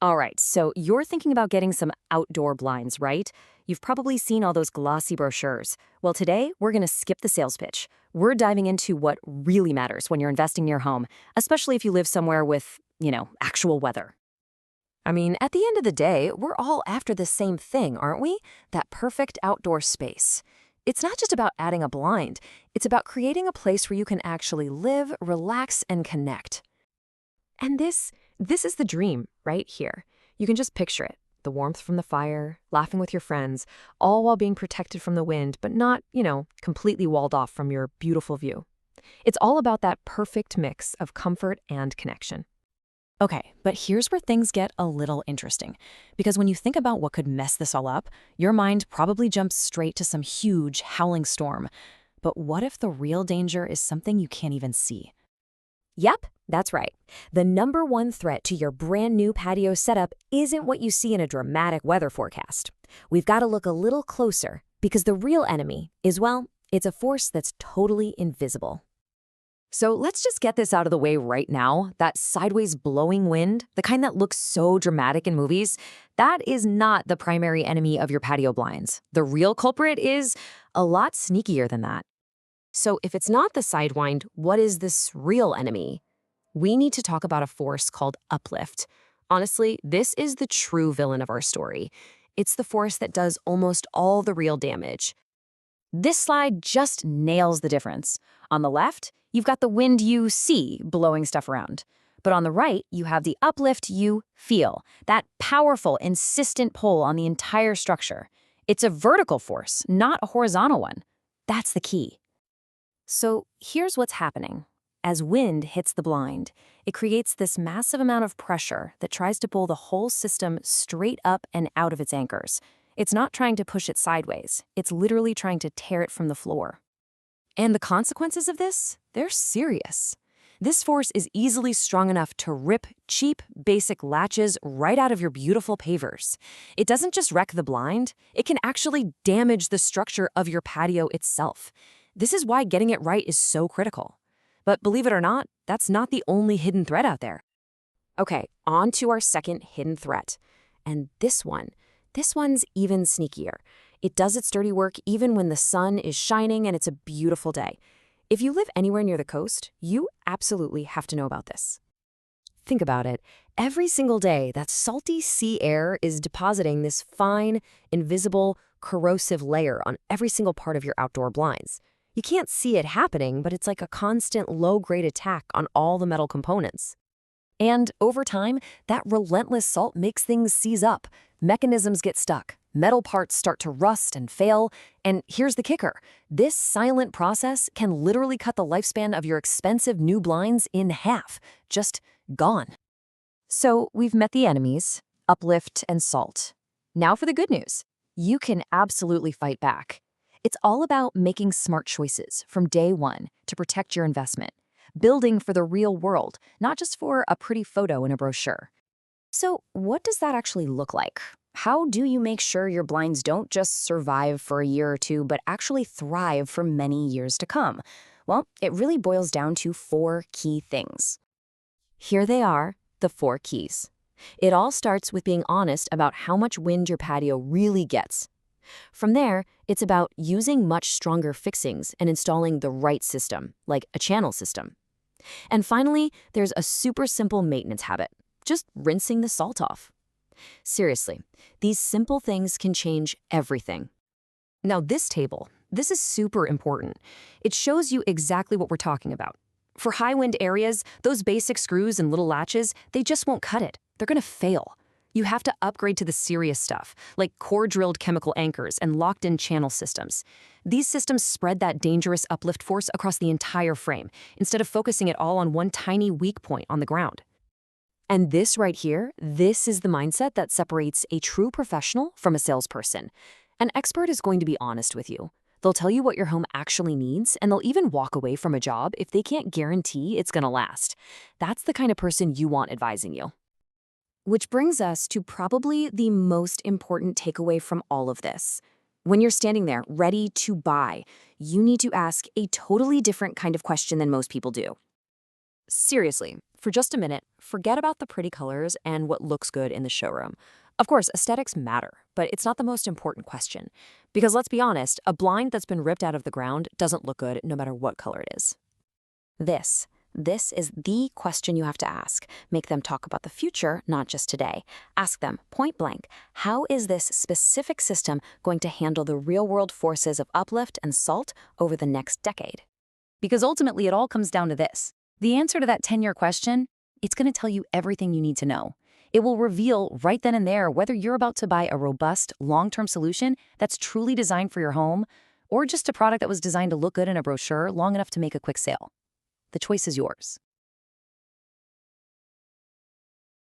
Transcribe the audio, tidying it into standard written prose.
All right, so you're thinking about getting some outdoor blinds, right? You've probably seen all those glossy brochures. Well, today we're going to skip the sales pitch. We're diving into what really matters when you're investing in your home, especially if you live somewhere with, actual weather. I mean, at the end of the day, we're all after the same thing, aren't we? That perfect outdoor space. It's not just about adding a blind, it's about creating a place where you can actually live, relax, and connect. And this is the dream right here. You can just picture it. The warmth from the fire, laughing with your friends, all while being protected from the wind, but not, completely walled off from your beautiful view. It's all about that perfect mix of comfort and connection. Okay, but here's where things get a little interesting. Because when you think about what could mess this all up, your mind probably jumps straight to some huge, howling storm. But what if the real danger is something you can't even see? Yep, that's right. The number one threat to your brand new patio setup isn't what you see in a dramatic weather forecast. We've got to look a little closer because the real enemy is, well, it's a force that's totally invisible. So let's just get this out of the way right now. That sideways blowing wind, the kind that looks so dramatic in movies, that is not the primary enemy of your patio blinds. The real culprit is a lot sneakier than that. So if it's not the sidewind, what is this real enemy? We need to talk about a force called Uplift. Honestly, this is the true villain of our story. It's the force that does almost all the real damage. This slide just nails the difference. On the left, you've got the wind you see blowing stuff around. But on the right, you have the uplift you feel, that powerful, insistent pull on the entire structure. It's a vertical force, not a horizontal one. That's the key. So here's what's happening. As wind hits the blind, it creates this massive amount of pressure that tries to pull the whole system straight up and out of its anchors. It's not trying to push it sideways. It's literally trying to tear it from the floor. And the consequences of this? They're serious. This force is easily strong enough to rip cheap, basic latches right out of your beautiful pavers. It doesn't just wreck the blind, it can actually damage the structure of your patio itself. This is why getting it right is so critical. But believe it or not, that's not the only hidden threat out there. Okay, on to our second hidden threat. And this one's even sneakier. It does its dirty work even when the sun is shining and it's a beautiful day. If you live anywhere near the coast, you absolutely have to know about this. Think about it. Every single day, that salty sea air is depositing this fine, invisible, corrosive layer on every single part of your outdoor blinds. You can't see it happening, but it's like a constant low-grade attack on all the metal components. And over time, that relentless salt makes things seize up. Mechanisms get stuck. Metal parts start to rust and fail. And here's the kicker. This silent process can literally cut the lifespan of your expensive new blinds in half. Just gone. So we've met the enemies, uplift and salt. Now for the good news. You can absolutely fight back. It's all about making smart choices from day one to protect your investment. Building for the real world, not just for a pretty photo in a brochure. So what does that actually look like? How do you make sure your blinds don't just survive for a year or two, but actually thrive for many years to come? Well, it really boils down to 4 key things. Here they are, the 4 keys. It all starts with being honest about how much wind your patio really gets. From there, it's about using much stronger fixings and installing the right system, like a channel system. And finally, there's a super simple maintenance habit, just rinsing the salt off. Seriously, these simple things can change everything. Now this table, this is super important. It shows you exactly what we're talking about. For high wind areas, those basic screws and little latches, they just won't cut it. They're gonna fail. You have to upgrade to the serious stuff, like core-drilled chemical anchors and locked-in channel systems. These systems spread that dangerous uplift force across the entire frame, instead of focusing it all on one tiny weak point on the ground. And this right here, this is the mindset that separates a true professional from a salesperson. An expert is going to be honest with you. They'll tell you what your home actually needs, and they'll even walk away from a job if they can't guarantee it's gonna last. That's the kind of person you want advising you. Which brings us to probably the most important takeaway from all of this. When you're standing there ready to buy, you need to ask a totally different kind of question than most people do. Seriously, For just a minute, forget about the pretty colors and what looks good in the showroom. Of course, aesthetics matter, but it's not the most important question. Because let's be honest, a blind that's been ripped out of the ground doesn't look good no matter what color it is. This is the question you have to ask. Make them talk about the future, not just today. Ask them, point blank, how is this specific system going to handle the real-world forces of uplift and salt over the next decade? Because ultimately, it all comes down to this. The answer to that 10-year question, it's going to tell you everything you need to know. It will reveal right then and there whether you're about to buy a robust, long-term solution that's truly designed for your home, or just a product that was designed to look good in a brochure long enough to make a quick sale. The choice is yours.